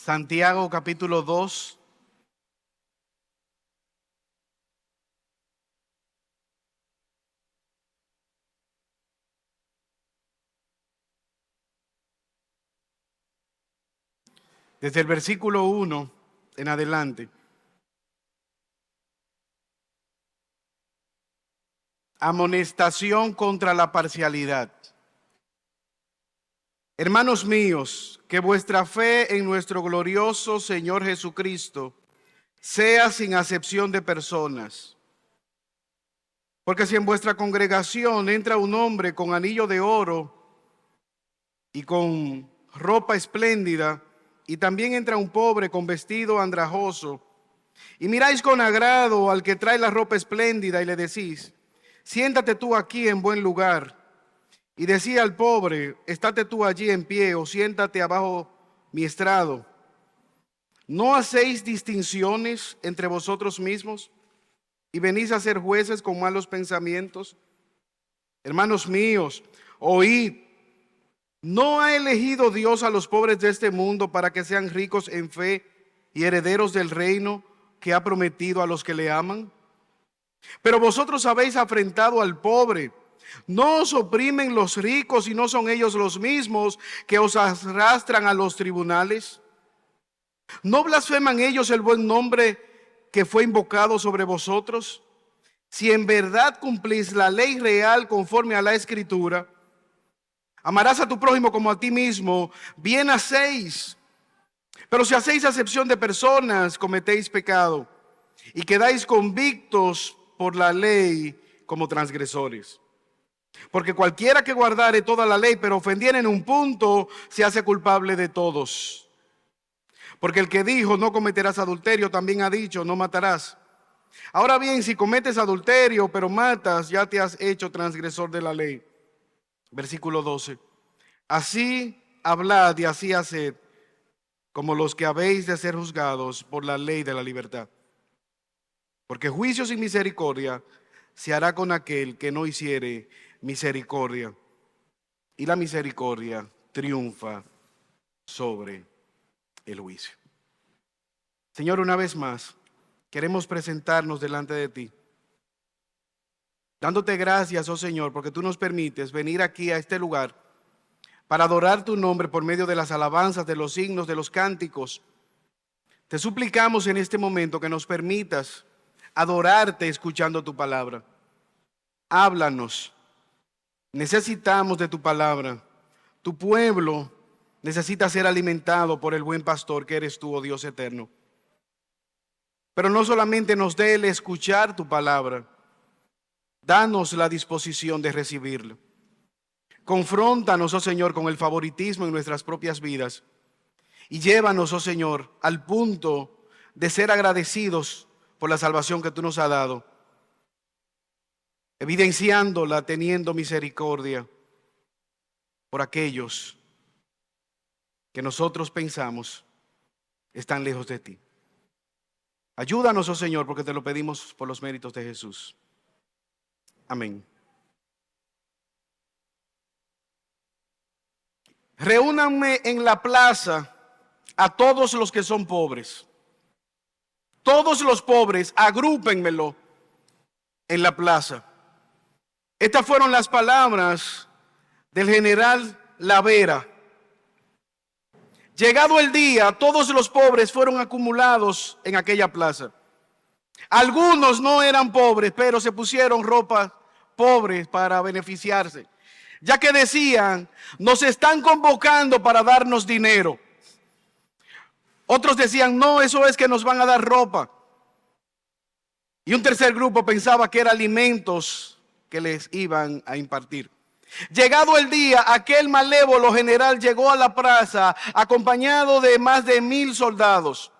Santiago capítulo 2. Desde el versículo 1 en adelante. Amonestación contra la parcialidad. Hermanos míos, que vuestra fe en nuestro glorioso Señor Jesucristo sea sin acepción de personas. Porque si en vuestra congregación entra un hombre con anillo de oro y con ropa espléndida, y también entra un pobre con vestido andrajoso, y miráis con agrado al que trae la ropa espléndida y le decís: siéntate tú aquí en buen lugar. Y decía al pobre: estate tú allí en pie, o siéntate abajo mi estrado. ¿No hacéis distinciones entre vosotros mismos y venís a ser jueces con malos pensamientos? Hermanos míos, oíd. ¿No ha elegido Dios a los pobres de este mundo para que sean ricos en fe y herederos del reino que ha prometido a los que le aman? Pero vosotros habéis afrentado al pobre. ¿No os oprimen los ricos y no son ellos los mismos que os arrastran a los tribunales? ¿No blasfeman ellos el buen nombre que fue invocado sobre vosotros? Si en verdad cumplís la ley real conforme a la Escritura: amarás a tu prójimo como a ti mismo, bien hacéis. Pero si hacéis acepción de personas, cometéis pecado y quedáis convictos por la ley como transgresores. Porque cualquiera que guardare toda la ley, pero ofendiere en un punto, se hace culpable de todos. Porque el que dijo: no cometerás adulterio, también ha dicho: no matarás. Ahora bien, si cometes adulterio, pero matas, ya te has hecho transgresor de la ley. Versículo 12. Así hablad y así haced, como los que habéis de ser juzgados por la ley de la libertad. Porque juicio sin misericordia se hará con aquel que no hiciere misericordia. Y la misericordia triunfa sobre el juicio. Señor, una vez más, queremos presentarnos delante de ti, dándote gracias, oh Señor, porque tú nos permites venir aquí a este lugar para adorar tu nombre por medio de las alabanzas, de los himnos, de los cánticos. Te suplicamos en este momento que nos permitas adorarte escuchando tu palabra. Háblanos. Necesitamos de tu palabra. Tu pueblo necesita ser alimentado por el buen pastor que eres tú, oh Dios eterno. Pero no solamente nos dé el escuchar tu palabra, danos la disposición de recibirla. Confróntanos, oh Señor, con el favoritismo en nuestras propias vidas y llévanos, oh Señor, al punto de ser agradecidos por la salvación que tú nos has dado, evidenciándola teniendo misericordia por aquellos que nosotros pensamos están lejos de ti. Ayúdanos, oh Señor, porque te lo pedimos por los méritos de Jesús. Amén. Reúnanme en la plaza a todos los que son pobres. Todos los pobres, agrúpenmelo en la plaza. Estas fueron las palabras del general Lavera. Llegado el día, todos los pobres fueron acumulados en aquella plaza. Algunos no eran pobres, pero se pusieron ropa pobres para beneficiarse, ya que decían: nos están convocando para darnos dinero. Otros decían: no, eso es que nos van a dar ropa. Y un tercer grupo pensaba que eran alimentos que les iban a impartir. Llegado el día, aquel malévolo general llegó a la plaza acompañado de más de 1000 soldados.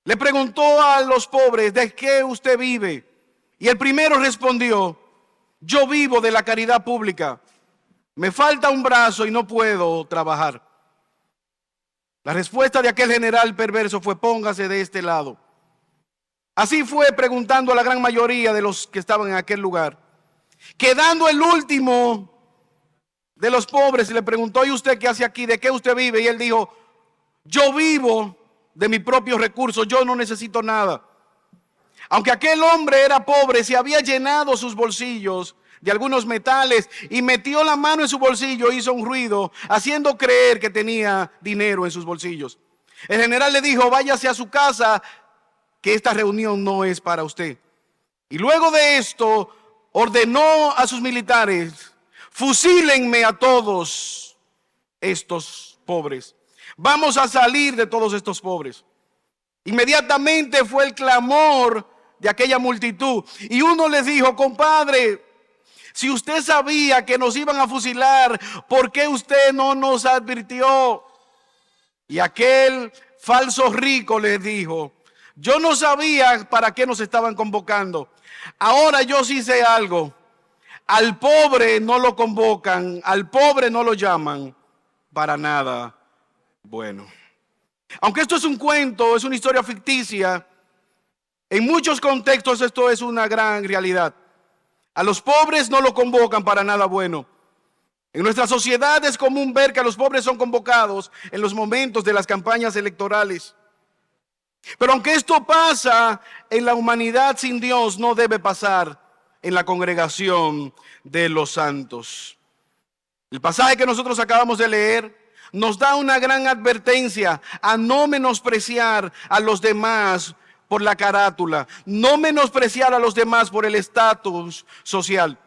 Le preguntó a los pobres: ¿de qué usted vive? Y el primero respondió: yo vivo de la caridad pública. Me falta un brazo y no puedo trabajar. La respuesta de aquel general perverso fue: póngase de este lado. Así fue preguntando a la gran mayoría de los que estaban en aquel lugar. Quedando el último de los pobres, le preguntó: ¿y usted qué hace aquí? ¿De qué usted vive? Y él dijo: Yo vivo de mis propios recursos, yo no necesito nada. Aunque aquel hombre era pobre, se había llenado sus bolsillos de algunos metales y metió la mano en su bolsillo, hizo un ruido, haciendo creer que tenía dinero en sus bolsillos. El general le dijo: váyase a su casa, que esta reunión no es para usted. Y luego de esto ordenó a sus militares: fusílenme a todos estos pobres. Vamos a salir de todos estos pobres. Inmediatamente fue el clamor de aquella multitud. Y uno les dijo: compadre, si usted sabía que nos iban a fusilar, ¿por qué usted no nos advirtió? Y aquel falso rico les dijo: yo no sabía para qué nos estaban convocando. Ahora yo sí sé algo. Al pobre no lo convocan, al pobre no lo llaman para nada bueno. Aunque esto es un cuento, es una historia ficticia, en muchos contextos esto es una gran realidad. A los pobres no lo convocan para nada bueno. En nuestra sociedad es común ver que a los pobres son convocados en los momentos de las campañas electorales. Pero aunque esto pasa en la humanidad sin Dios, no debe pasar en la congregación de los santos. El pasaje que nosotros acabamos de leer nos da una gran advertencia a no menospreciar a los demás por la carátula, no menospreciar a los demás por el estatus social.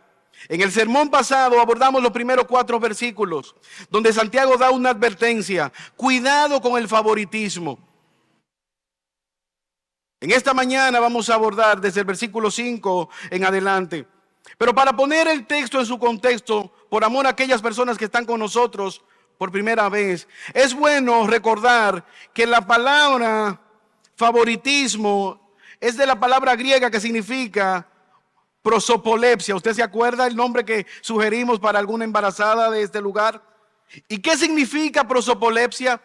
En el sermón pasado abordamos los primeros 4 versículos, donde Santiago da una advertencia: cuidado con el favoritismo. En esta mañana vamos a abordar desde el versículo 5 en adelante. Pero para poner el texto en su contexto, por amor a aquellas personas que están con nosotros por primera vez, es bueno recordar que la palabra favoritismo es de la palabra griega que significa prosopolepsia. ¿Usted se acuerda el nombre que sugerimos para alguna embarazada de este lugar? ¿Y qué significa prosopolepsia?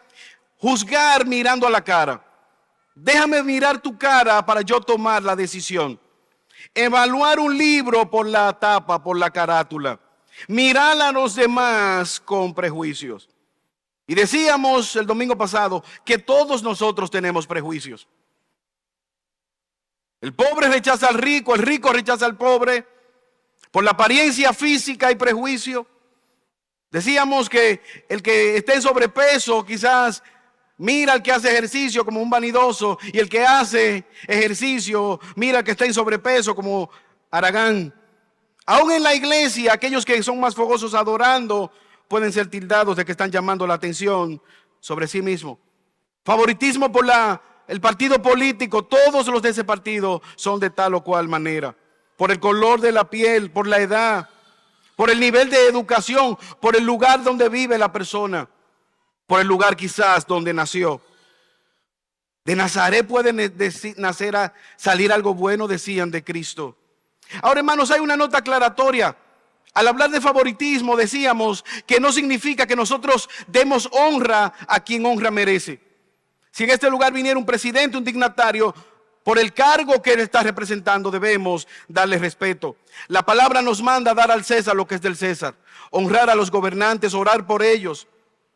Juzgar mirando a la cara. Déjame mirar tu cara para yo tomar la decisión. Evaluar un libro por la tapa, por la carátula. Mirar a los demás con prejuicios. Y decíamos el domingo pasado que todos nosotros tenemos prejuicios. El pobre rechaza al rico, el rico rechaza al pobre. Por la apariencia física hay prejuicio. Decíamos que el que esté en sobrepeso quizás mira al que hace ejercicio como un vanidoso, y el que hace ejercicio mira al que está en sobrepeso como haragán. Aún en la iglesia, aquellos que son más fogosos adorando pueden ser tildados de que están llamando la atención sobre sí mismos. Favoritismo por el partido político. Todos los de ese partido son de tal o cual manera. Por el color de la piel, por la edad, por el nivel de educación, por el lugar donde vive la persona, por el lugar quizás donde nació. De Nazaret puede salir algo bueno, decían de Cristo. Ahora, hermanos, hay una nota aclaratoria. Al hablar de favoritismo decíamos que no significa que nosotros demos honra a quien honra merece. Si en este lugar viniera un presidente, un dignatario, por el cargo que él está representando debemos darle respeto. La palabra nos manda a dar al César lo que es del César, honrar a los gobernantes, orar por ellos.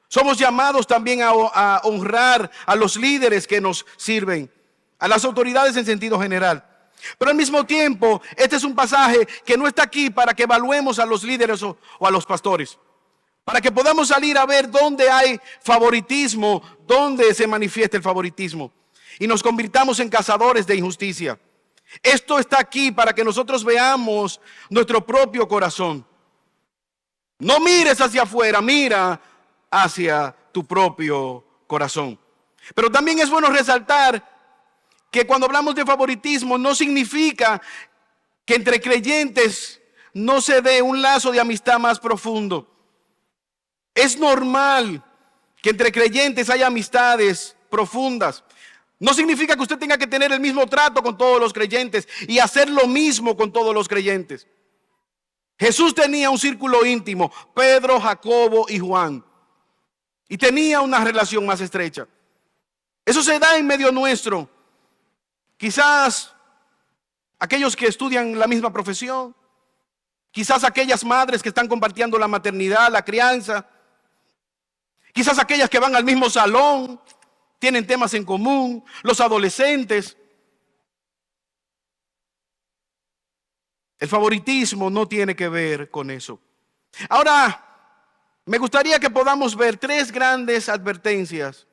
Somos llamados también a honrar a los líderes que nos sirven, a las autoridades en sentido general. Pero al mismo tiempo, este es un pasaje que no está aquí para que evaluemos a los líderes o a los pastores, para que podamos salir a ver dónde hay favoritismo, dónde se manifiesta el favoritismo, y nos convirtamos en cazadores de injusticia. Esto está aquí para que nosotros veamos nuestro propio corazón. No mires hacia afuera, mira hacia tu propio corazón. Pero también es bueno resaltar que cuando hablamos de favoritismo no significa que entre creyentes no se dé un lazo de amistad más profundo. Es normal que entre creyentes haya amistades profundas. No significa que usted tenga que tener el mismo trato con todos los creyentes y hacer lo mismo con todos los creyentes. Jesús tenía un círculo íntimo, Pedro, Jacobo y Juan, y tenía una relación más estrecha. Eso se da en medio nuestro. Quizás aquellos que estudian la misma profesión, quizás aquellas madres que están compartiendo la maternidad, la crianza, quizás aquellas que van al mismo salón, tienen temas en común, los adolescentes. El favoritismo no tiene que ver con eso. Ahora, me gustaría que podamos ver tres grandes advertencias,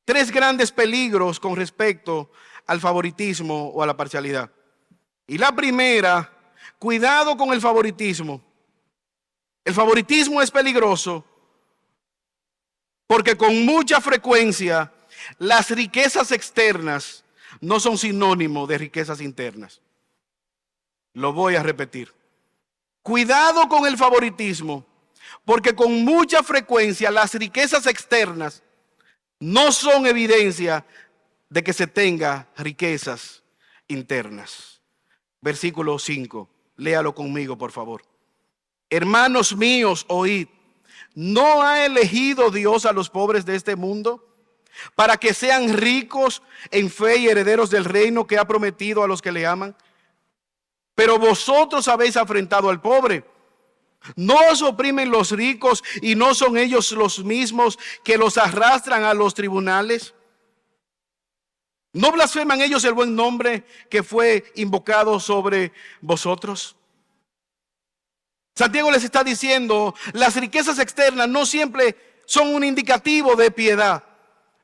tres grandes peligros con respecto al favoritismo o a la parcialidad. Y la primera, cuidado con el favoritismo. El favoritismo es peligroso porque con mucha frecuencia las riquezas externas no son sinónimo de riquezas internas. Lo voy a repetir. Cuidado con el favoritismo, porque con mucha frecuencia las riquezas externas no son evidencia de que se tenga riquezas internas. Versículo 5, léalo conmigo, por favor. Hermanos míos, oíd, ¿no ha elegido Dios a los pobres de este mundo para que sean ricos en fe y herederos del reino que ha prometido a los que le aman? Pero vosotros habéis afrentado al pobre. ¿No os oprimen los ricos y no son ellos los mismos que los arrastran a los tribunales? ¿No blasfeman ellos el buen nombre que fue invocado sobre vosotros? Santiago les está diciendo, las riquezas externas no siempre son un indicativo de piedad.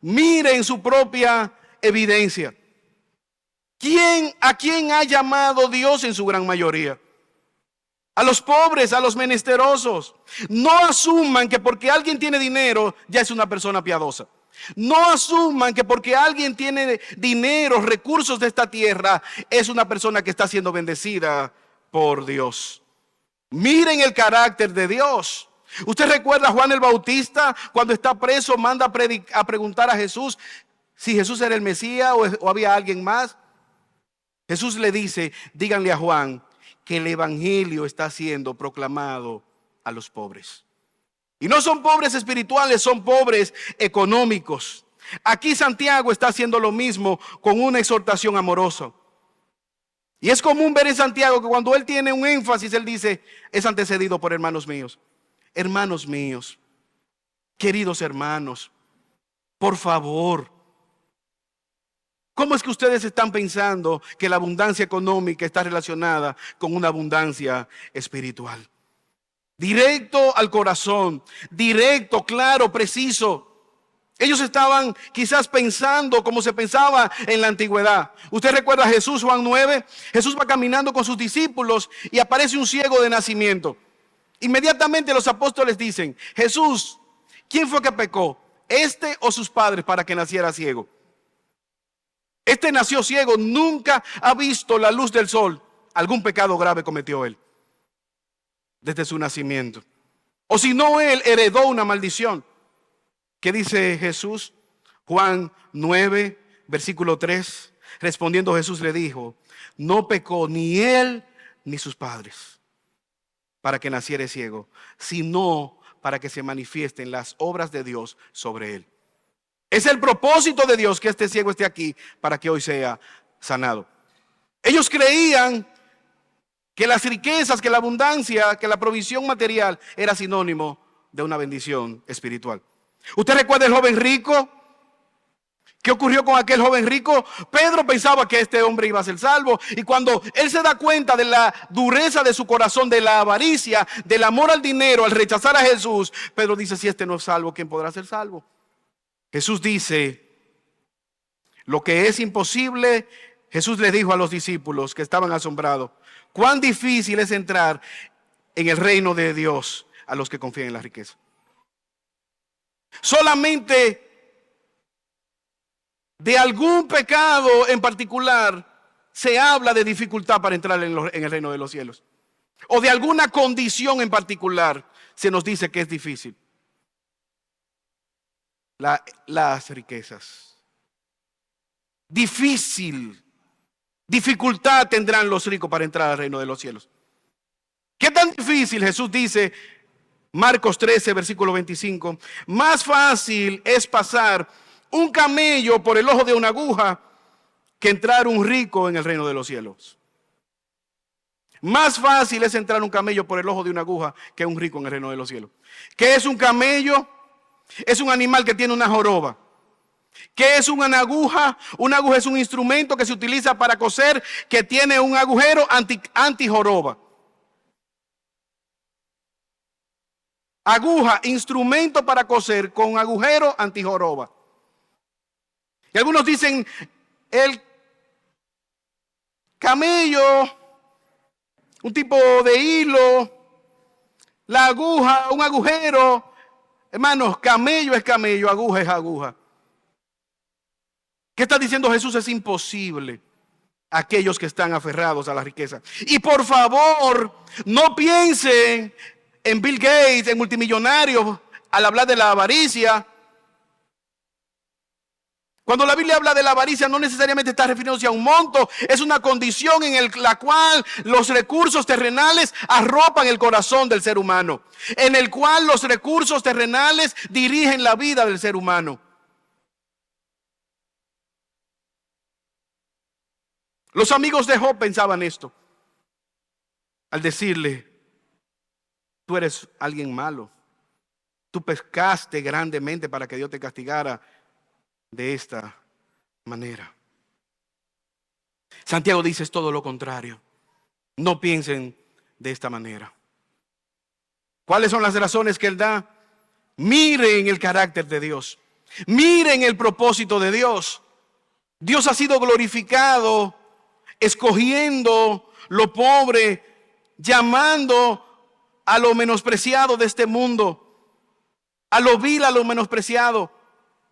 Miren su propia evidencia. ¿A quién ha llamado Dios en su gran mayoría? A los pobres, a los menesterosos. No asuman que porque alguien tiene dinero ya es una persona piadosa. No asuman que porque alguien tiene dinero, recursos de esta tierra, es una persona que está siendo bendecida por Dios. Miren el carácter de Dios. ¿Usted recuerda a Juan el Bautista cuando está preso, manda a preguntar a Jesús si Jesús era el Mesías o había alguien más? Jesús le dice, díganle a Juan que el evangelio está siendo proclamado a los pobres. Y no son pobres espirituales, son pobres económicos. Aquí Santiago está haciendo lo mismo con una exhortación amorosa. Y es común ver en Santiago que cuando él tiene un énfasis, él dice, es antecedido por hermanos míos. Hermanos míos, queridos hermanos, por favor, ¿cómo es que ustedes están pensando que la abundancia económica está relacionada con una abundancia espiritual? Directo al corazón, directo, claro, preciso. Ellos estaban quizás pensando como se pensaba en la antigüedad. Usted recuerda a Jesús, Juan 9. Jesús va caminando con sus discípulos y aparece un ciego de nacimiento. Inmediatamente los apóstoles dicen, Jesús, ¿quién fue que pecó? ¿Este o sus padres para que naciera ciego? Este nació ciego, nunca ha visto la luz del sol. Algún pecado grave cometió él desde su nacimiento. O si no, él heredó una maldición. ¿Qué dice Jesús? Juan 9, versículo 3. Respondiendo Jesús le dijo, no pecó ni él ni sus padres para que naciera ciego, sino para que se manifiesten las obras de Dios sobre él. Es el propósito de Dios que este ciego esté aquí para que hoy sea sanado. Ellos creían que las riquezas, que la abundancia, que la provisión material era sinónimo de una bendición espiritual. ¿Usted recuerda el joven rico? ¿Qué ocurrió con aquel joven rico? Pedro pensaba que este hombre iba a ser salvo, y cuando él se da cuenta de la dureza de su corazón, de la avaricia, del amor al dinero, al rechazar a Jesús, Pedro dice, si este no es salvo, ¿quién podrá ser salvo? Jesús dice, lo que es imposible, Jesús le dijo a los discípulos que estaban asombrados, cuán difícil es entrar en el reino de Dios a los que confían en la riqueza. Solamente de algún pecado en particular se habla de dificultad para entrar en el reino de los cielos. O de alguna condición en particular se nos dice que es difícil. Las riquezas. Dificultad tendrán los ricos para entrar al reino de los cielos. ¿Qué tan difícil? Jesús dice, Marcos 13, versículo 25, más fácil es pasar un camello por el ojo de una aguja que entrar un rico en el reino de los cielos. Más fácil es entrar un camello por el ojo de una aguja que un rico en el reino de los cielos. ¿Qué es un camello? Es un animal que tiene una joroba. ¿Qué es una aguja? Una aguja es un instrumento que se utiliza para coser, que tiene un agujero anti-joroba. Aguja, instrumento para coser con agujero anti-joroba. Y algunos dicen, el camello, un tipo de hilo, la aguja, un agujero. Hermanos, camello es camello, aguja es aguja. ¿Qué está diciendo Jesús? Es imposible a aquellos que están aferrados a la riqueza. Y por favor, no piensen en Bill Gates, en multimillonarios, al hablar de la avaricia. Cuando la Biblia habla de la avaricia, no necesariamente está refiriéndose a un monto. Es una condición en la cual los recursos terrenales arropan el corazón del ser humano, en el cual los recursos terrenales dirigen la vida del ser humano. Los amigos de Job pensaban esto al decirle: tú eres alguien malo, tú pecaste grandemente para que Dios te castigara de esta manera. Santiago dice es todo lo contrario. No piensen de esta manera. ¿Cuáles son las razones que él da? Miren el carácter de Dios. Miren el propósito de Dios. Dios ha sido glorificado escogiendo lo pobre, llamando a lo menospreciado de este mundo, a lo vil, a lo menospreciado,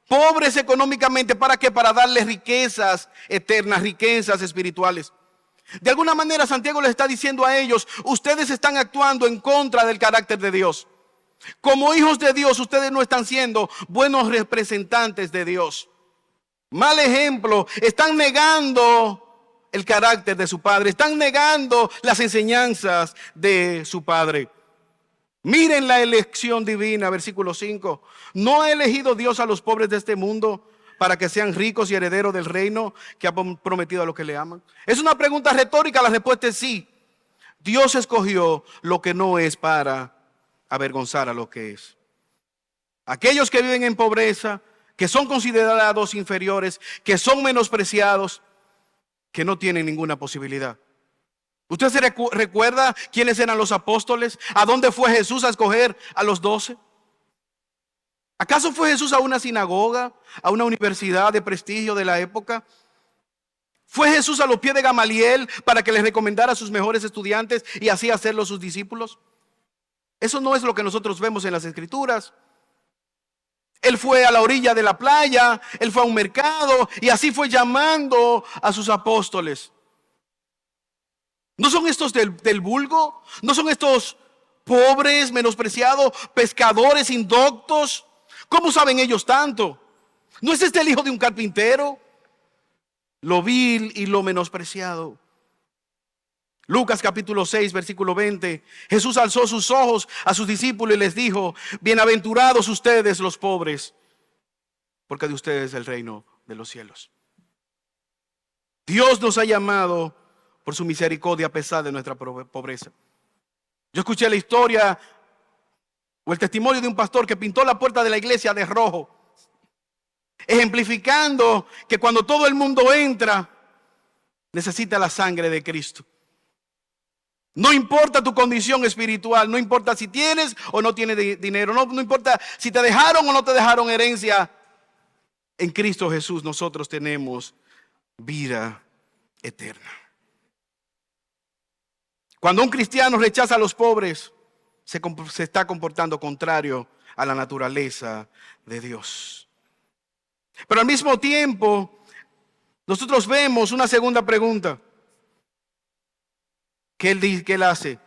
pobres económicamente. ¿Para qué? Para darles riquezas eternas, riquezas espirituales. De alguna manera Santiago les está diciendo a ellos: ustedes están actuando en contra del carácter de Dios. Como hijos de Dios, ustedes no están siendo buenos representantes de Dios. Mal ejemplo, están negando el carácter de su padre, están negando las enseñanzas de su padre. Miren la elección divina, versículo 5. ¿No ha elegido Dios a los pobres de este mundo para que sean ricos y herederos del reino que ha prometido a los que le aman? Es una pregunta retórica, la respuesta es sí. Dios escogió lo que no es para avergonzar a lo que es. Aquellos que viven en pobreza, que son considerados inferiores, que son menospreciados, que no tienen ninguna posibilidad. ¿Usted se recuerda quiénes eran los apóstoles? ¿A dónde fue Jesús a escoger a los 12? ¿Acaso fue Jesús a una sinagoga, a una universidad de prestigio de la época? ¿Fue Jesús a los pies de Gamaliel para que les recomendara a sus mejores estudiantes y así hacerlos sus discípulos? Eso no es lo que nosotros vemos en las Escrituras. Él fue a la orilla de la playa, él fue a un mercado y así fue llamando a sus apóstoles. ¿No son estos del vulgo? ¿No son estos pobres, menospreciados, pescadores indoctos? ¿Cómo saben ellos tanto? ¿No es este el hijo de un carpintero? Lo vil y lo menospreciado. Lucas capítulo 6, versículo 20. Jesús alzó sus ojos a sus discípulos y les dijo: bienaventurados ustedes los pobres, porque de ustedes es el reino de los cielos. Dios nos ha llamado por su misericordia a pesar de nuestra pobreza. Yo escuché la historia o el testimonio de un pastor que pintó la puerta de la iglesia de rojo, ejemplificando que cuando todo el mundo entra, necesita la sangre de Cristo. No importa tu condición espiritual, no importa si tienes o no tienes dinero, no importa si te dejaron o no te dejaron herencia. En Cristo Jesús nosotros tenemos vida eterna. Cuando un cristiano rechaza a los pobres, se está comportando contrario a la naturaleza de Dios. Pero al mismo tiempo, nosotros vemos una segunda pregunta que él hace.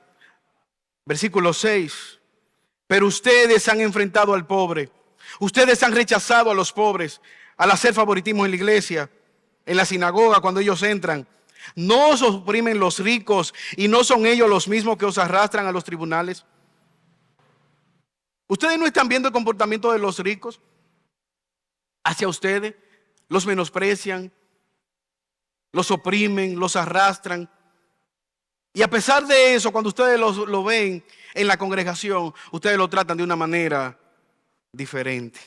Versículo 6. Pero ustedes han enfrentado al pobre. Ustedes han rechazado a los pobres al hacer favoritismo en la iglesia, en la sinagoga cuando ellos entran. ¿No os oprimen los ricos y no son ellos los mismos que os arrastran a los tribunales? ¿Ustedes no están viendo el comportamiento de los ricos hacia ustedes? Los menosprecian, los oprimen, los arrastran. Y a pesar de eso, cuando ustedes lo ven en la congregación, ustedes lo tratan de una manera diferente.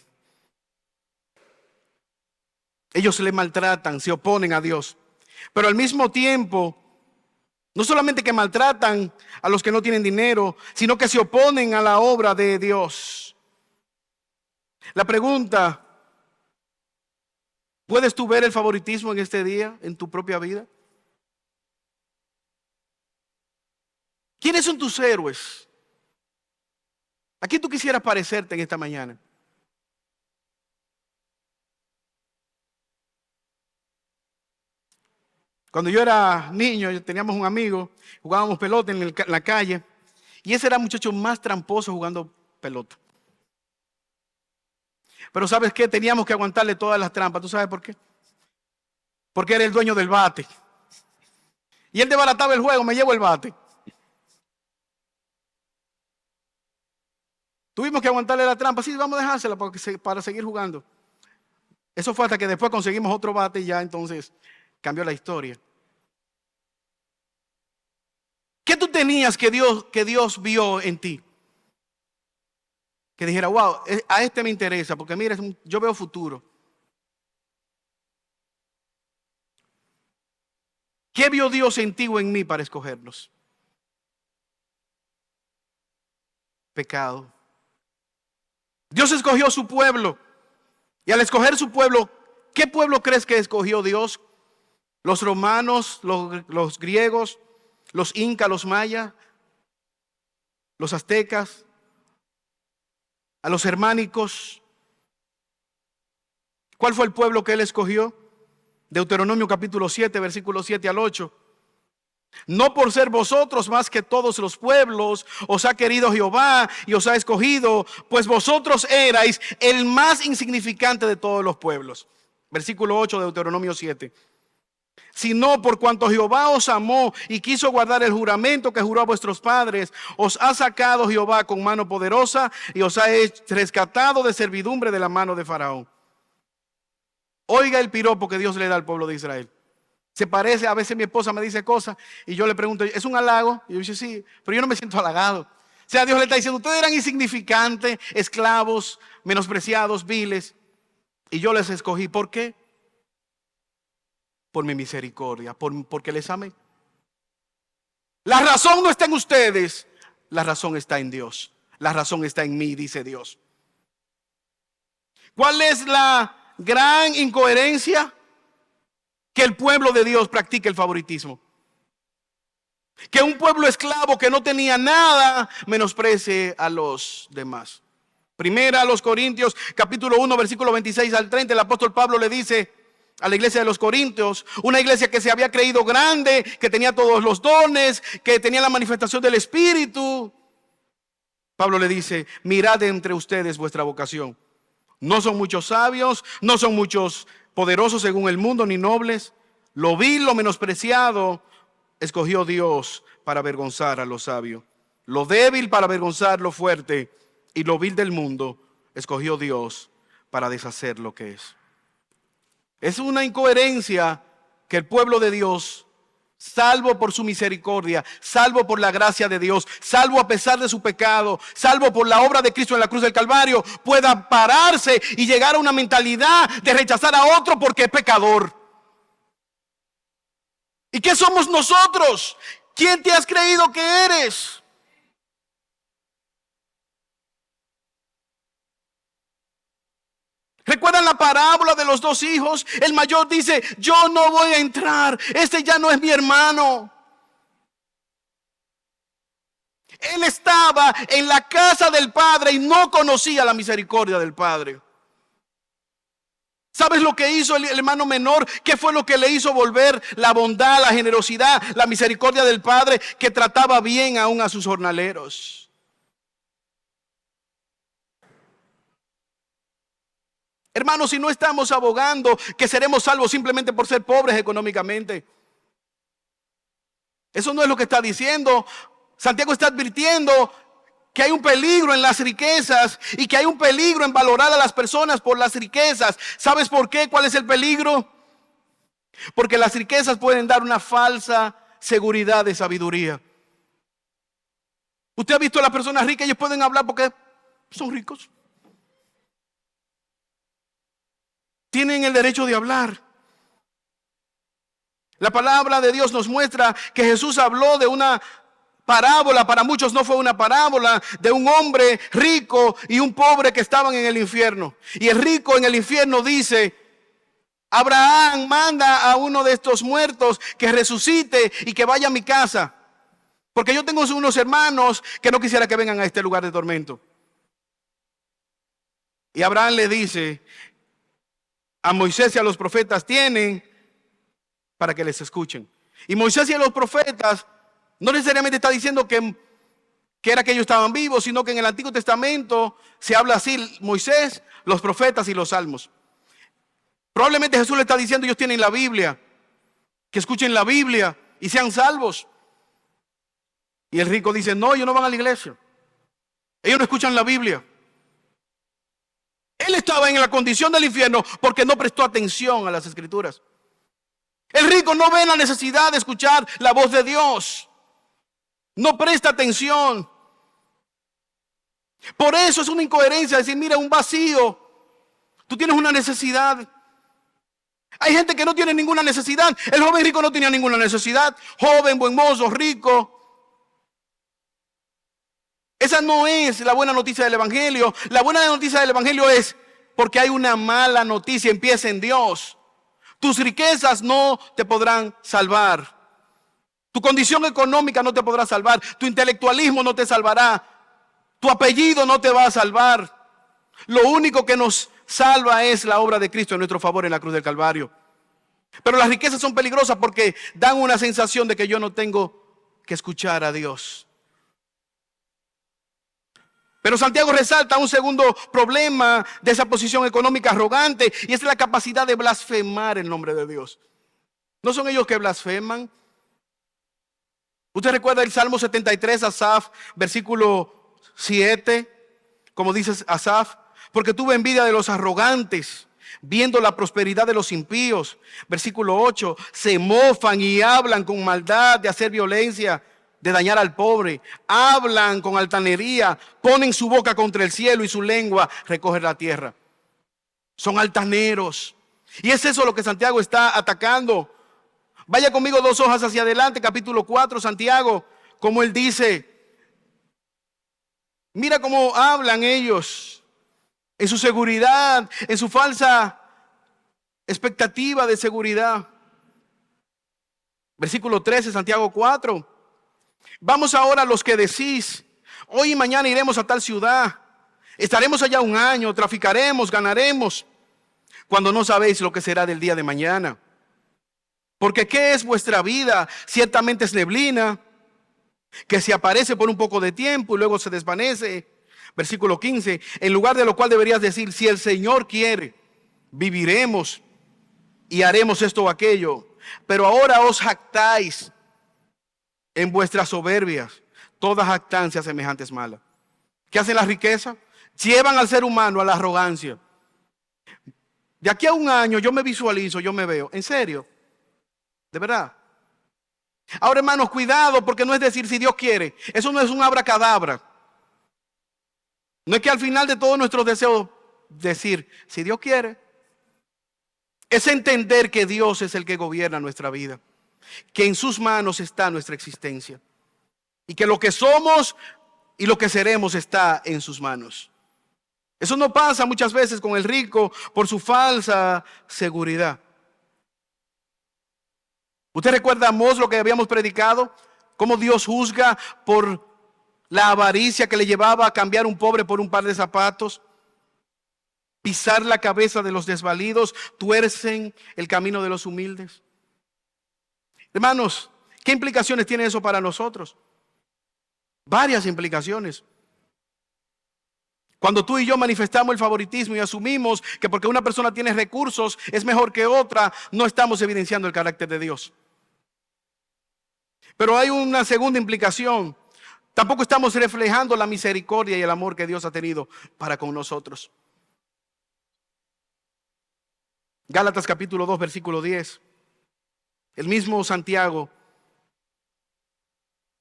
Ellos le maltratan, se oponen a Dios. Pero al mismo tiempo, no solamente que maltratan a los que no tienen dinero, sino que se oponen a la obra de Dios. La pregunta, ¿puedes tú ver el favoritismo en este día, en tu propia vida? ¿Quiénes son tus héroes? ¿A quién tú quisieras parecerte en esta mañana? Cuando yo era niño, teníamos un amigo, jugábamos pelota en la calle, y ese era el muchacho más tramposo jugando pelota. Pero ¿sabes qué? Teníamos que aguantarle todas las trampas. ¿Tú sabes por qué? Porque era el dueño del bate. Y él desbarataba el juego, me llevo el bate. Tuvimos que aguantarle la trampa. Sí, vamos a dejársela para seguir jugando. Eso fue hasta que después conseguimos otro bate y ya entonces cambió la historia. ¿Qué tú tenías que Dios vio en ti? Que dijera, wow, a este me interesa, porque mira, yo veo futuro. ¿Qué vio Dios en ti o en mí para escogernos? Pecado. Dios escogió su pueblo. Y al escoger su pueblo, ¿qué pueblo crees que escogió Dios? ¿Los romanos, los griegos, los incas, los mayas, los aztecas, a los germánicos? ¿Cuál fue el pueblo que él escogió? Deuteronomio capítulo 7, versículos 7 al 8. No por ser vosotros más que todos los pueblos, os ha querido Jehová y os ha escogido, pues vosotros erais el más insignificante de todos los pueblos. Versículo 8 de Deuteronomio 7. Sino por cuanto Jehová os amó y quiso guardar el juramento que juró a vuestros padres, os ha sacado Jehová con mano poderosa y os ha rescatado de servidumbre de la mano de Faraón. Oiga el piropo que Dios le da al pueblo de Israel. Se parece, a veces mi esposa me dice cosas y yo le pregunto, ¿es un halago? Y yo digo, sí, pero yo no me siento halagado. O sea, Dios le está diciendo, ustedes eran insignificantes, esclavos, menospreciados, viles, y yo les escogí. ¿Por qué? Por mi misericordia, porque les amé. La razón no está en ustedes, la razón está en Dios. La razón está en mí, dice Dios. ¿Cuál es la gran incoherencia? Que el pueblo de Dios practique el favoritismo. Que un pueblo esclavo que no tenía nada menosprecie a los demás. Primera a los Corintios, capítulo 1, versículo 26 al 30, el apóstol Pablo le dice a la iglesia de los Corintios, una iglesia que se había creído grande, que tenía todos los dones, que tenía la manifestación del Espíritu. Pablo le dice, mirad entre ustedes vuestra vocación. No son muchos sabios, no son muchos poderosos según el mundo, ni nobles. Lo vil, lo menospreciado, escogió Dios para avergonzar a lo sabio. Lo débil para avergonzar lo fuerte. Y lo vil del mundo, escogió Dios para deshacer lo que es. Es una incoherencia que el pueblo de Dios, salvo por su misericordia, salvo por la gracia de Dios, salvo a pesar de su pecado, salvo por la obra de Cristo en la cruz del Calvario, pueda pararse y llegar a una mentalidad de rechazar a otro porque es pecador. ¿Y qué somos nosotros? ¿Quién te has creído que eres? ¿Recuerdan la parábola de los dos hijos? El mayor dice, yo no voy a entrar, este ya no es mi hermano. Él estaba en la casa del Padre y no conocía la misericordia del Padre. ¿Sabes lo que hizo el hermano menor? ¿Qué fue lo que le hizo volver? La bondad, la generosidad, la misericordia del Padre, que trataba bien aún a sus jornaleros. Hermanos, si no estamos abogando que seremos salvos simplemente por ser pobres económicamente. Eso no es lo que está diciendo. Santiago está advirtiendo que hay un peligro en las riquezas y que hay un peligro en valorar a las personas por las riquezas. ¿Sabes por qué? ¿Cuál es el peligro? Porque las riquezas pueden dar una falsa seguridad de sabiduría. Usted ha visto a las personas ricas, ellos pueden hablar porque son ricos. tienen el derecho de hablar. La palabra de Dios nos muestra que Jesús habló de una parábola, para muchos no fue una parábola, de un hombre rico y un pobre que estaban en el infierno. Y el rico en el infierno dice: Abraham, manda a uno de estos muertos que resucite y que vaya a mi casa, porque yo tengo unos hermanos que no quisiera que vengan a este lugar de tormento. Y Abraham le dice a Moisés y a los profetas: tienen para que les escuchen. Y Moisés y a los profetas no necesariamente está diciendo que era que ellos estaban vivos, sino que en el Antiguo Testamento se habla así: Moisés, los profetas y los salmos. Probablemente Jesús le está diciendo: ellos tienen la Biblia, que escuchen la Biblia y sean salvos. Y el rico dice: no, ellos no van a la iglesia, ellos no escuchan la Biblia. Él estaba en la condición del infierno porque no prestó atención a las Escrituras. El rico no ve la necesidad de escuchar la voz de Dios, no presta atención. Por eso es una incoherencia decir: mira, un vacío, tú tienes una necesidad. Hay gente que no tiene ninguna necesidad. El joven rico no tenía ninguna necesidad. Joven, buen mozo, rico. Esa no es la buena noticia del Evangelio. La buena noticia del Evangelio es porque hay una mala noticia. Empieza en Dios. Tus riquezas no te podrán salvar. Tu condición económica no te podrá salvar. Tu intelectualismo no te salvará. Tu apellido no te va a salvar. Lo único que nos salva es la obra de Cristo en nuestro favor en la cruz del Calvario. Pero las riquezas son peligrosas porque dan una sensación de que yo no tengo que escuchar a Dios. Pero Santiago resalta un segundo problema de esa posición económica arrogante, y es la capacidad de blasfemar el nombre de Dios. ¿No son ellos que blasfeman? Usted recuerda el Salmo 73, Asaf, versículo 7, como dice Asaf: porque tuve envidia de los arrogantes, viendo la prosperidad de los impíos. Versículo 8, se mofan y hablan con maldad de hacer violencia, de dañar al pobre. Hablan con altanería, ponen su boca contra el cielo y su lengua recoge la tierra. Son altaneros. Y es eso lo que Santiago está atacando. Vaya conmigo 2 hojas hacia adelante, capítulo 4, Santiago, como él dice. Mira cómo hablan ellos, en su seguridad, en su falsa expectativa de seguridad. Versículo 13, Santiago 4. Vamos ahora los que decís: hoy y mañana iremos a tal ciudad, estaremos allá un año, traficaremos, ganaremos, cuando no sabéis lo que será del día de mañana. Porque ¿qué es vuestra vida? Ciertamente es neblina, que se aparece por un poco de tiempo y luego se desvanece. Versículo 15, en lugar de lo cual deberías decir: si el Señor quiere, viviremos y haremos esto o aquello. Pero ahora os jactáis en vuestras soberbias. Toda jactancia semejante es mala. ¿Qué hace la riqueza? Llevan al ser humano a la arrogancia. De aquí a un año yo me visualizo, yo me veo. ¿En serio? ¿De verdad? Ahora, hermanos, cuidado, porque no es decir si Dios quiere. Eso no es un abracadabra. No es que al final de todos nuestros deseos decir si Dios quiere. Es entender que Dios es el que gobierna nuestra vida, que en sus manos está nuestra existencia y que lo que somos y lo que seremos está en sus manos. Eso no pasa muchas veces con el rico por su falsa seguridad. ¿Usted recuerda, Amós, lo que habíamos predicado? Cómo Dios juzga por la avaricia que le llevaba a cambiar un pobre por un par de zapatos. Pisar la cabeza de los desvalidos, tuercen el camino de los humildes. Hermanos, ¿qué implicaciones tiene eso para nosotros? Varias implicaciones. Cuando tú y yo manifestamos el favoritismo y asumimos que porque una persona tiene recursos es mejor que otra, no estamos evidenciando el carácter de Dios. Pero hay una segunda implicación. Tampoco estamos reflejando la misericordia y el amor que Dios ha tenido para con nosotros. Gálatas capítulo 2, versículo 10. El mismo Santiago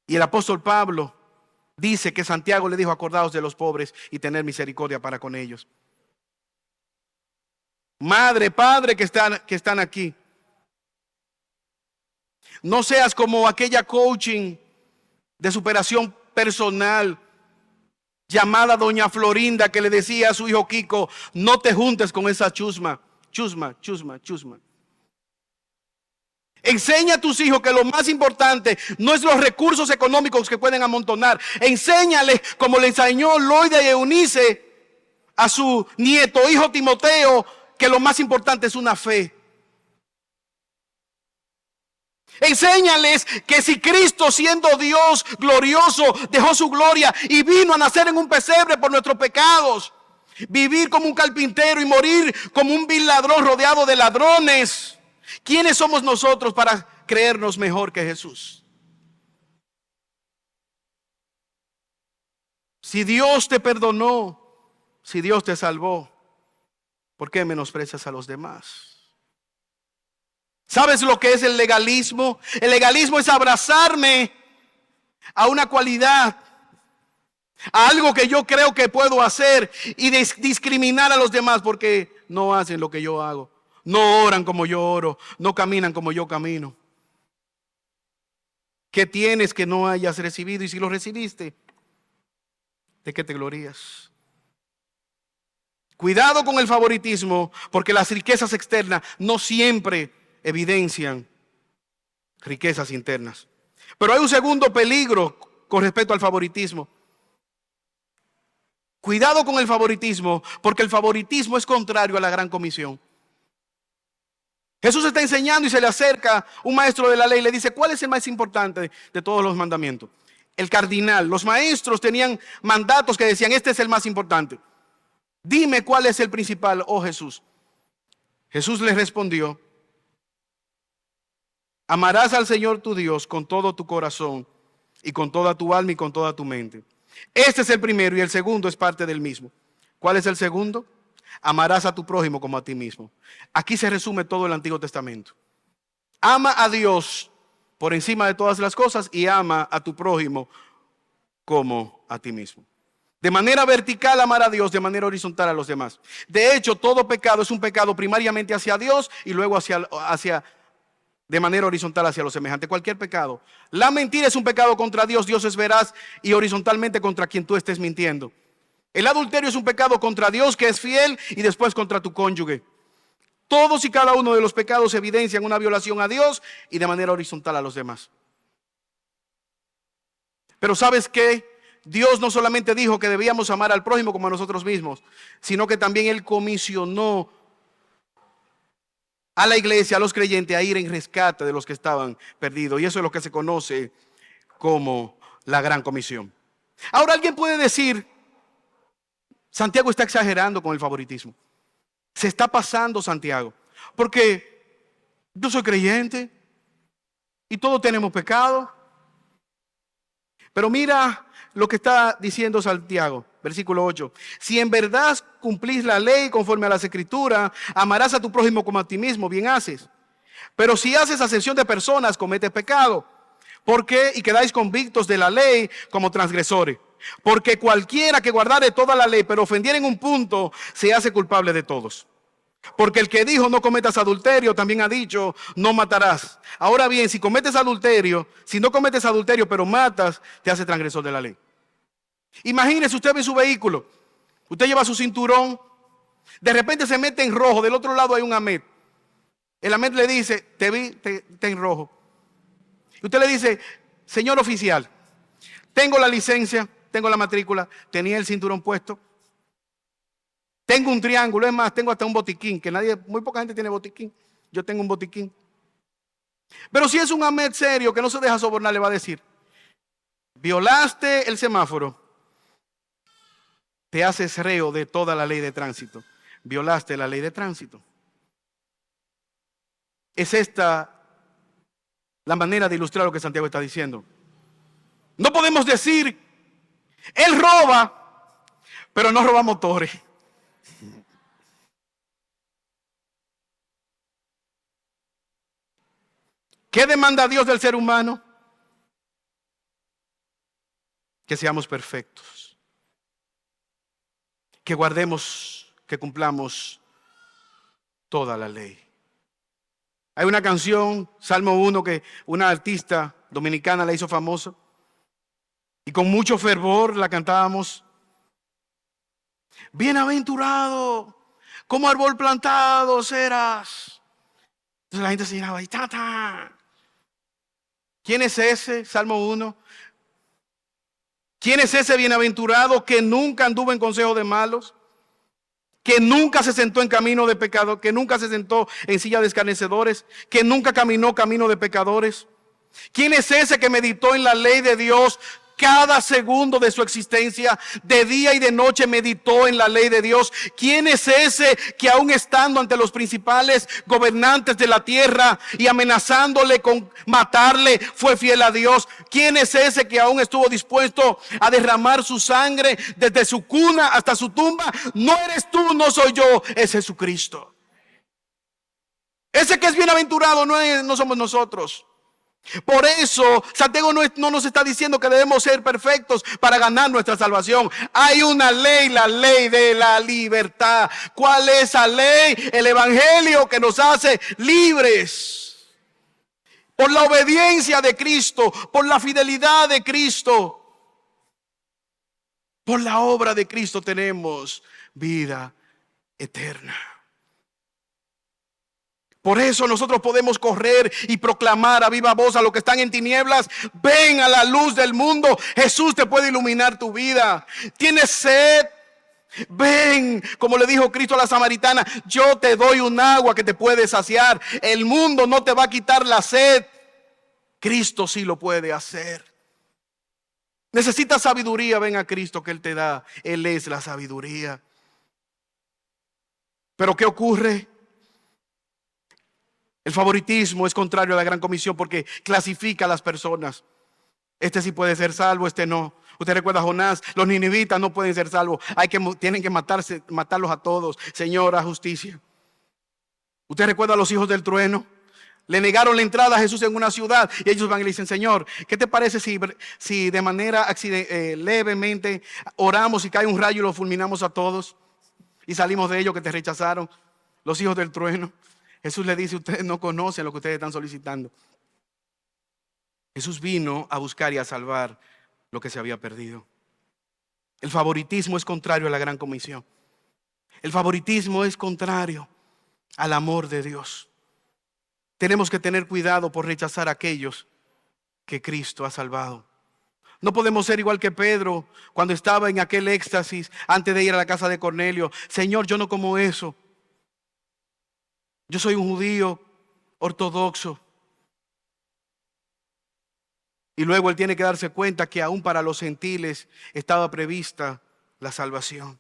y el apóstol Pablo dice que Santiago le dijo: acordaos de los pobres y tener misericordia para con ellos. madre, padre que están aquí. No seas como aquella coaching de superación personal llamada doña Florinda, que le decía a su hijo Kiko: no te juntes con esa chusma. Enseña a tus hijos que lo más importante no es los recursos económicos que pueden amontonar. Enséñales, como le enseñó Loida y Eunice a su nieto, hijo Timoteo, que lo más importante es una fe. Enséñales que si Cristo, siendo Dios glorioso, dejó su gloria y vino a nacer en un pesebre por nuestros pecados, vivir como un carpintero y morir como un vil ladrón rodeado de ladrones, ¿quiénes somos nosotros para creernos mejor que Jesús? Si Dios te perdonó, si Dios te salvó, ¿por qué menosprecias a los demás? ¿Sabes lo que es el legalismo? El legalismo es abrazarme a una cualidad, a algo que yo creo que puedo hacer, y discriminar a los demás porque no hacen lo que yo hago, no oran como yo oro, no caminan como yo camino. ¿Qué tienes que no hayas recibido? Y si lo recibiste, ¿de qué te glorías? Cuidado con el favoritismo, porque las riquezas externas no siempre evidencian riquezas internas. Pero hay un segundo peligro con respecto al favoritismo. Cuidado con el favoritismo, porque el favoritismo es contrario a la gran comisión. Jesús está enseñando y se le acerca un maestro de la ley y le dice: ¿cuál es el más importante de todos los mandamientos? El cardinal. Los maestros tenían mandatos que decían: este es el más importante. Dime cuál es el principal, oh Jesús. Jesús le respondió: amarás al Señor tu Dios con todo tu corazón y con toda tu alma y con toda tu mente. Este es el primero, y el segundo es parte del mismo. ¿Cuál es el segundo? Amarás a tu prójimo como a ti mismo. Aquí se resume todo el Antiguo Testamento. Ama a Dios por encima de todas las cosas y ama a tu prójimo como a ti mismo. De manera vertical amar a Dios, de manera horizontal a los demás. De hecho, todo pecado es un pecado primariamente hacia Dios y luego de manera horizontal hacia los semejantes. Cualquier pecado. La mentira es un pecado contra Dios. Dios es veraz, y horizontalmente contra quien tú estés mintiendo. El adulterio es un pecado contra Dios, que es fiel, y después contra tu cónyuge. Todos y cada uno de los pecados evidencian una violación a Dios y de manera horizontal a los demás. Pero ¿sabes qué? Dios no solamente dijo que debíamos amar al prójimo como a nosotros mismos, sino que también Él comisionó a la iglesia, a los creyentes, a ir en rescate de los que estaban perdidos. Y eso es lo que se conoce como la gran comisión. Ahora, alguien puede decir: Santiago está exagerando con el favoritismo. Se está pasando, Santiago, porque yo soy creyente y todos tenemos pecado. Pero mira lo que está diciendo Santiago, versículo 8. Si en verdad cumplís la ley conforme a las escrituras, amarás a tu prójimo como a ti mismo, bien haces. Pero si haces acepción de personas, cometes pecado. ¿Por qué? Y quedáis convictos de la ley como transgresores. Porque cualquiera que guardare toda la ley, pero ofendiera en un punto, se hace culpable de todos. Porque el que dijo: no cometas adulterio, también ha dicho: no matarás. Ahora bien, si no cometes adulterio, pero matas, te hace transgresor de la ley. Imagínese, usted ve su vehículo, usted lleva su cinturón, de repente se mete en rojo, del otro lado hay un AMET. El AMET le dice: te vi, te en rojo. Y usted le dice: señor oficial, tengo la licencia, tengo la matrícula, tenía el cinturón puesto, tengo un triángulo, es más, tengo hasta un botiquín, que muy poca gente tiene botiquín. Yo tengo un botiquín. Pero si es un AMET serio que no se deja sobornar, le va a decir: violaste el semáforo, te haces reo de toda la ley de tránsito. Violaste la ley de tránsito. Es esta la manera de ilustrar lo que Santiago está diciendo. No podemos decir: él roba, pero no roba motores. ¿Qué demanda Dios del ser humano? Que seamos perfectos, que guardemos, que cumplamos toda la ley. Hay una canción, Salmo 1, que una artista dominicana la hizo famosa. Y con mucho fervor la cantábamos. Bienaventurado, como árbol plantado serás. Entonces la gente se llenaba y ¡ta! ¿Quién es ese? Salmo 1. ¿Quién es ese bienaventurado que nunca anduvo en consejo de malos? Que nunca se sentó en camino de pecado, que nunca se sentó en silla de escarnecedores, que nunca caminó camino de pecadores. ¿Quién es ese que meditó en la ley de Dios cada segundo de su existencia? De día y de noche meditó en la ley de Dios. ¿Quién es ese que aún estando ante los principales gobernantes de la tierra y amenazándole con matarle, fue fiel a Dios? ¿Quién es ese que aún estuvo dispuesto a derramar su sangre desde su cuna hasta su tumba? No eres tú, no soy yo, es Jesucristo. Ese que es bienaventurado no somos nosotros. Por eso Santiago no nos está diciendo que debemos ser perfectos para ganar nuestra salvación. Hay una ley, la ley de la libertad. ¿Cuál es esa ley? El evangelio que nos hace libres. Por la obediencia de Cristo, por la fidelidad de Cristo, por la obra de Cristo tenemos vida eterna. Por eso nosotros podemos correr y proclamar a viva voz a los que están en tinieblas: ven a la luz del mundo. Jesús te puede iluminar tu vida. ¿Tienes sed? Ven, como le dijo Cristo a la samaritana: yo te doy un agua que te puede saciar. El mundo no te va a quitar la sed. Cristo sí lo puede hacer. Necesitas sabiduría, ven a Cristo que Él te da. Él es la sabiduría. Pero ¿qué ocurre? El favoritismo es contrario a la gran comisión porque clasifica a las personas. Este sí puede ser salvo, este no. Usted recuerda a Jonás: los ninivitas no pueden ser salvos. Tienen que matarlos a todos. Señor, haz justicia. Usted recuerda a los hijos del trueno. Le negaron la entrada a Jesús en una ciudad y ellos van y le dicen: Señor, ¿qué te parece si de manera levemente oramos y cae un rayo y lo fulminamos a todos y salimos de ellos que te rechazaron? Los hijos del trueno. Jesús le dice: ustedes no conocen lo que ustedes están solicitando. Jesús vino a buscar y a salvar lo que se había perdido. El favoritismo es contrario a la gran comisión. El favoritismo es contrario al amor de Dios. Tenemos que tener cuidado por rechazar a aquellos que Cristo ha salvado. No podemos ser igual que Pedro cuando estaba en aquel éxtasis antes de ir a la casa de Cornelio: Señor, yo no como eso. Yo soy un judío ortodoxo. Y luego él tiene que darse cuenta que aún para los gentiles estaba prevista la salvación.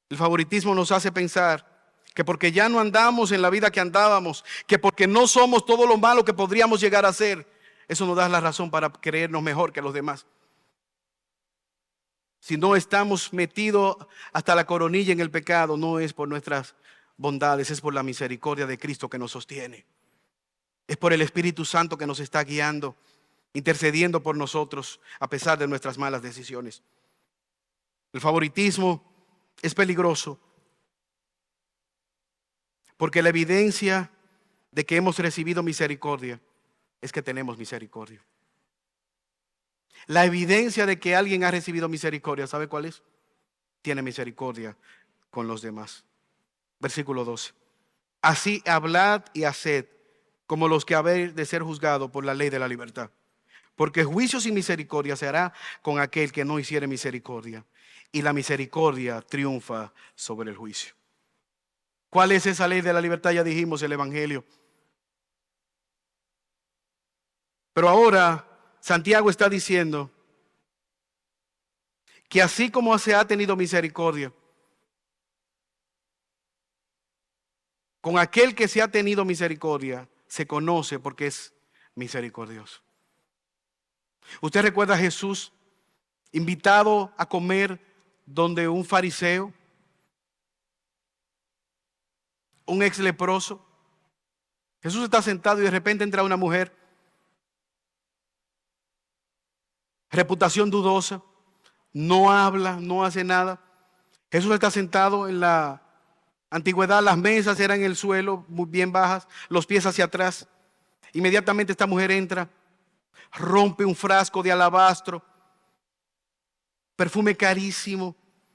El favoritismo nos hace pensar que porque ya no andamos en la vida que andábamos, que porque no somos todo lo malo que podríamos llegar a ser, eso nos da la razón para creernos mejor que los demás. Si no estamos metidos hasta la coronilla en el pecado, no es por nuestras bondades, es por la misericordia de Cristo que nos sostiene. Es por el Espíritu Santo que nos está guiando, intercediendo por nosotros a pesar de nuestras malas decisiones. El favoritismo es peligroso porque la evidencia de que hemos recibido misericordia es que tenemos misericordia. La evidencia de que alguien ha recibido misericordia, ¿sabe cuál es? Tiene misericordia con los demás. Versículo 12. Así hablad y haced como los que habéis de ser juzgados por la ley de la libertad. Porque juicio sin misericordia se hará con aquel que no hiciere misericordia. Y la misericordia triunfa sobre el juicio. ¿Cuál es esa ley de la libertad? Ya dijimos, el evangelio. Pero ahora Santiago está diciendo que así como se ha tenido misericordia, con aquel que se ha tenido misericordia, se conoce porque es misericordioso. ¿Usted recuerda a Jesús invitado a comer donde un fariseo, un ex leproso? Jesús está sentado y de repente entra una mujer, reputación dudosa, no habla, no hace nada. Jesús está sentado en la Antigüedad, las mesas eran en el suelo, muy bien bajas, los pies hacia atrás. Inmediatamente esta mujer entra, rompe un frasco de alabastro, perfume carísimo,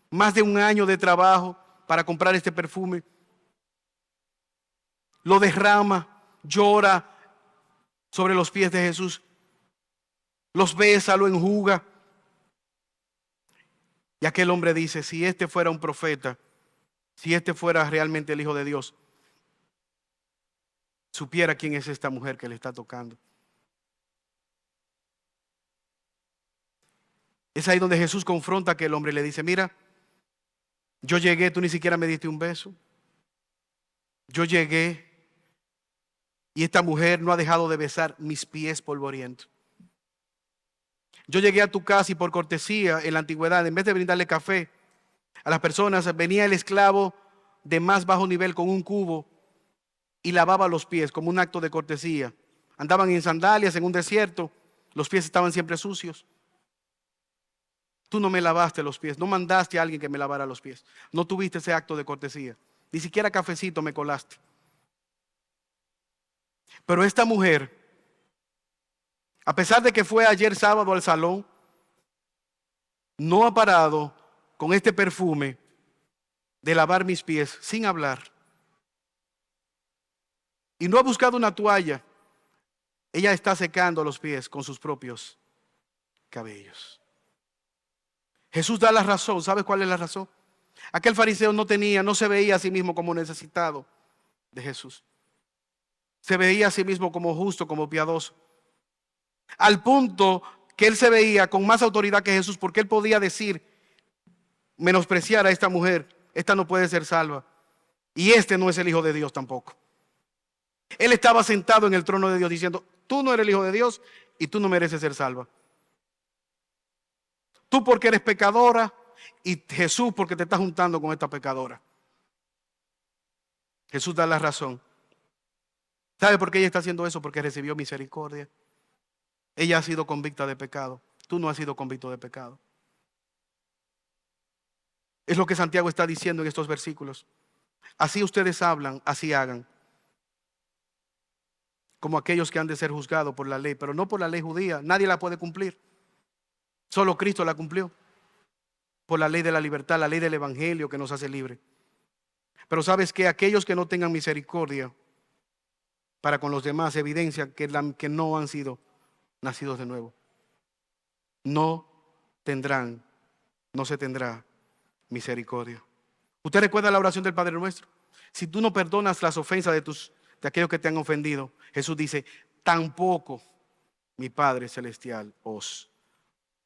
más de un año de trabajo para comprar este perfume. Lo derrama, llora sobre los pies de Jesús, los besa, lo enjuga. Y aquel hombre dice, si este fuera un profeta, si este fuera realmente el Hijo de Dios, supiera quién es esta mujer que le está tocando. Es ahí donde Jesús confronta a aquel hombre y le dice, mira, yo llegué, tú ni siquiera me diste un beso. Yo llegué y esta mujer no ha dejado de besar mis pies polvorientos. Yo llegué a tu casa y por cortesía en la antigüedad, en vez de brindarle café a las personas, venía el esclavo de más bajo nivel con un cubo y lavaba los pies como un acto de cortesía. Andaban en sandalias en un desierto, los pies estaban siempre sucios. Tú no me lavaste los pies, no mandaste a alguien que me lavara los pies, no tuviste ese acto de cortesía, ni siquiera cafecito me colaste. Pero esta mujer, a pesar de que fue ayer sábado al salón, no ha parado con este perfume de lavar mis pies sin hablar. Y no ha buscado una toalla. Ella está secando los pies con sus propios cabellos. Jesús da la razón. ¿Sabes cuál es la razón? Aquel fariseo no se veía a sí mismo como necesitado de Jesús. Se veía a sí mismo como justo, como piadoso. Al punto que él se veía con más autoridad que Jesús, porque él podía decir, menospreciar a esta mujer, esta no puede ser salva. Y este no es el Hijo de Dios tampoco. Él estaba sentado en el trono de Dios diciendo, tú no eres el Hijo de Dios y tú no mereces ser salva. Tú porque eres pecadora y Jesús porque te estás juntando con esta pecadora. Jesús da la razón. ¿Sabe por qué ella está haciendo eso? Porque recibió misericordia. Ella ha sido convicta de pecado. Tú no has sido convicto de pecado. Es lo que Santiago está diciendo en estos versículos. Así ustedes hablan, así hagan. Como aquellos que han de ser juzgados por la ley, pero no por la ley judía. Nadie la puede cumplir. Solo Cristo la cumplió. Por la ley de la libertad, la ley del evangelio que nos hace libres. Pero sabes que aquellos que no tengan misericordia para con los demás evidencia que no han sido nacidos de nuevo. No se tendrá misericordia. ¿Usted recuerda la oración del Padre Nuestro? Si tú no perdonas las ofensas de aquellos que te han ofendido, Jesús dice, tampoco mi Padre Celestial os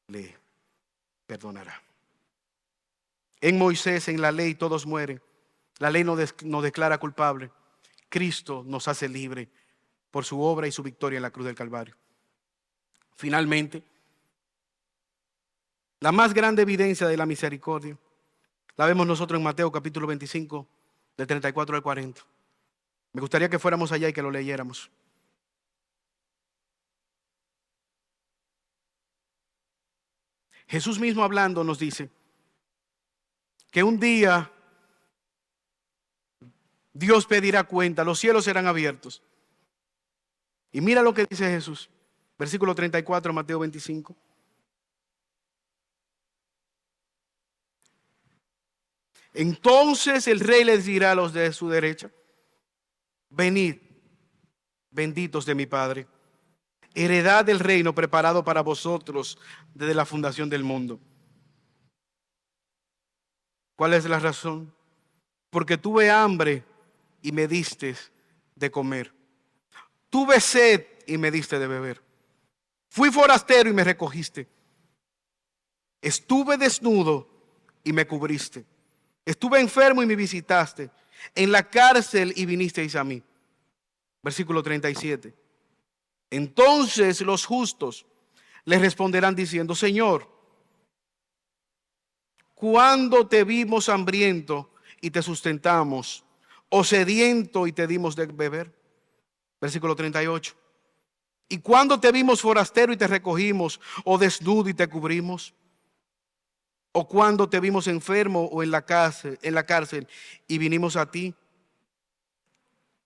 le perdonará. En Moisés, en la ley, todos mueren. La ley nos declara culpable. Cristo nos hace libre por su obra y su victoria en la cruz del Calvario. Finalmente, la más grande evidencia de la misericordia la vemos nosotros en Mateo capítulo 25, del 34 al 40. Me gustaría que fuéramos allá y que lo leyéramos. Jesús mismo hablando nos dice que un día Dios pedirá cuenta, los cielos serán abiertos. Y mira lo que dice Jesús, versículo 34, Mateo 25. Entonces el rey les dirá a los de su derecha, venid, benditos de mi Padre, heredad del reino preparado para vosotros desde la fundación del mundo. ¿Cuál es la razón? Porque tuve hambre y me diste de comer. Tuve sed y me diste de beber. Fui forastero y me recogiste. Estuve desnudo y me cubriste. Estuve enfermo y me visitaste. En la cárcel y vinisteis a mí. Versículo 37. Entonces los justos les responderán diciendo, Señor, ¿cuándo te vimos hambriento y te sustentamos, o sediento y te dimos de beber? Versículo 38. ¿Y cuándo te vimos forastero y te recogimos, o desnudo y te cubrimos? ¿O cuando te vimos enfermo o en la cárcel y vinimos a ti?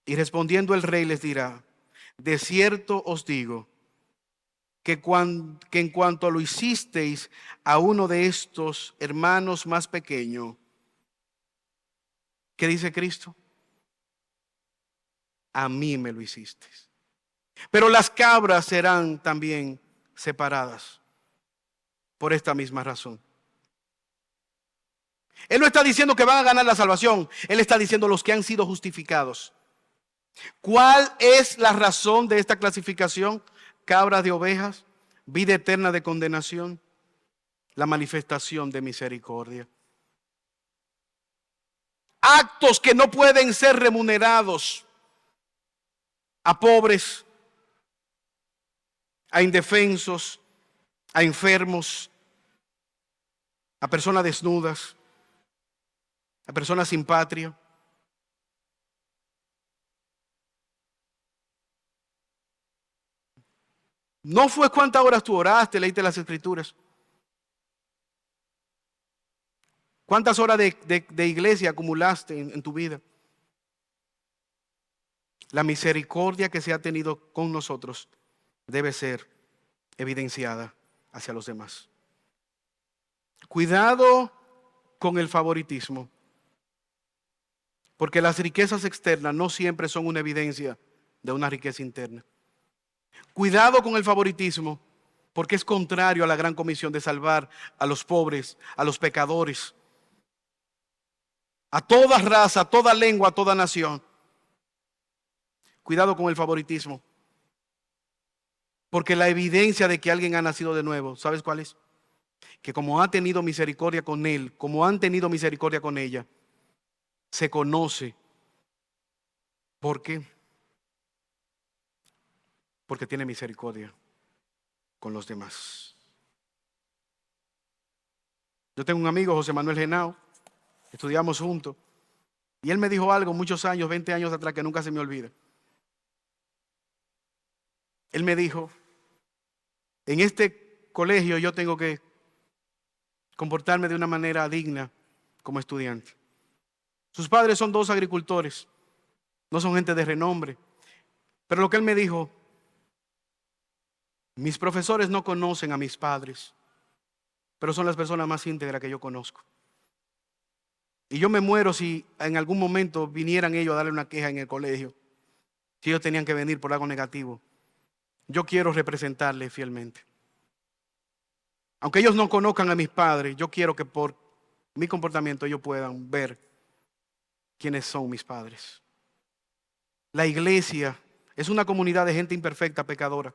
Y respondiendo el rey les dirá: de cierto os digo que en cuanto lo hicisteis a uno de estos hermanos más pequeños, ¿qué dice Cristo? A mí me lo hicisteis. Pero las cabras serán también separadas por esta misma razón. Él no está diciendo que van a ganar la salvación. Él está diciendo los que han sido justificados. ¿Cuál es la razón de esta clasificación? Cabras de ovejas, vida eterna de condenación, la manifestación de misericordia. Actos que no pueden ser remunerados a pobres, a indefensos, a enfermos, a personas desnudas, a personas sin patria. No fue cuántas horas tú oraste, leíste las escrituras. ¿Cuántas horas de iglesia acumulaste en tu vida? La misericordia que se ha tenido con nosotros debe ser evidenciada hacia los demás. Cuidado con el favoritismo, porque las riquezas externas no siempre son una evidencia de una riqueza interna. Cuidado con el favoritismo, porque es contrario a la gran comisión de salvar a los pobres, a los pecadores, a toda raza, a toda lengua, a toda nación. Cuidado con el favoritismo, porque la evidencia de que alguien ha nacido de nuevo, ¿sabes cuál es? Que como ha tenido misericordia con él, como han tenido misericordia con ella, se conoce. ¿Por qué? Porque tiene misericordia con los demás. Yo tengo un amigo, José Manuel Genao, estudiamos juntos, y él me dijo algo muchos años, 20 años atrás, que nunca se me olvida. Él me dijo: en este colegio yo tengo que comportarme de una manera digna como estudiante. Sus padres son dos agricultores, no son gente de renombre, pero lo que él me dijo: mis profesores no conocen a mis padres, pero son las personas más íntegras que yo conozco. Y yo me muero si en algún momento vinieran ellos a darle una queja en el colegio, si ellos tenían que venir por algo negativo. Yo quiero representarles fielmente. Aunque ellos no conozcan a mis padres, yo quiero que por mi comportamiento ellos puedan ver quiénes son mis padres. La iglesia es una comunidad de gente imperfecta, pecadora,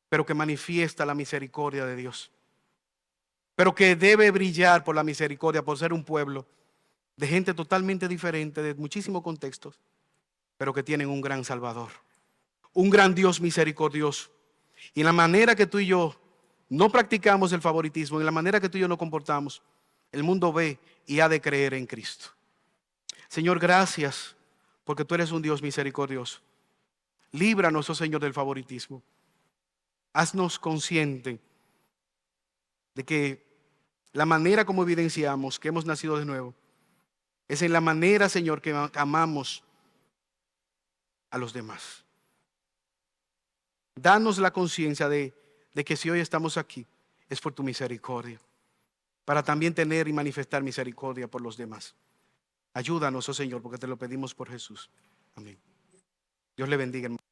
pero que manifiesta la misericordia de Dios. Pero que debe brillar por la misericordia, por ser un pueblo de gente totalmente diferente, de muchísimos contextos, pero que tienen un gran Salvador, un gran Dios misericordioso. Y en la manera que tú y yo no practicamos el favoritismo, en la manera que tú y yo nos comportamos, el mundo ve y ha de creer en Cristo. Señor, gracias porque tú eres un Dios misericordioso. Líbranos, oh Señor, del favoritismo. Haznos conscientes de que la manera como evidenciamos que hemos nacido de nuevo es en la manera, Señor, que amamos a los demás. Danos la conciencia de que si hoy estamos aquí es por tu misericordia, para también tener y manifestar misericordia por los demás. Ayúdanos, oh Señor, porque te lo pedimos por Jesús. Amén. Dios le bendiga, hermano.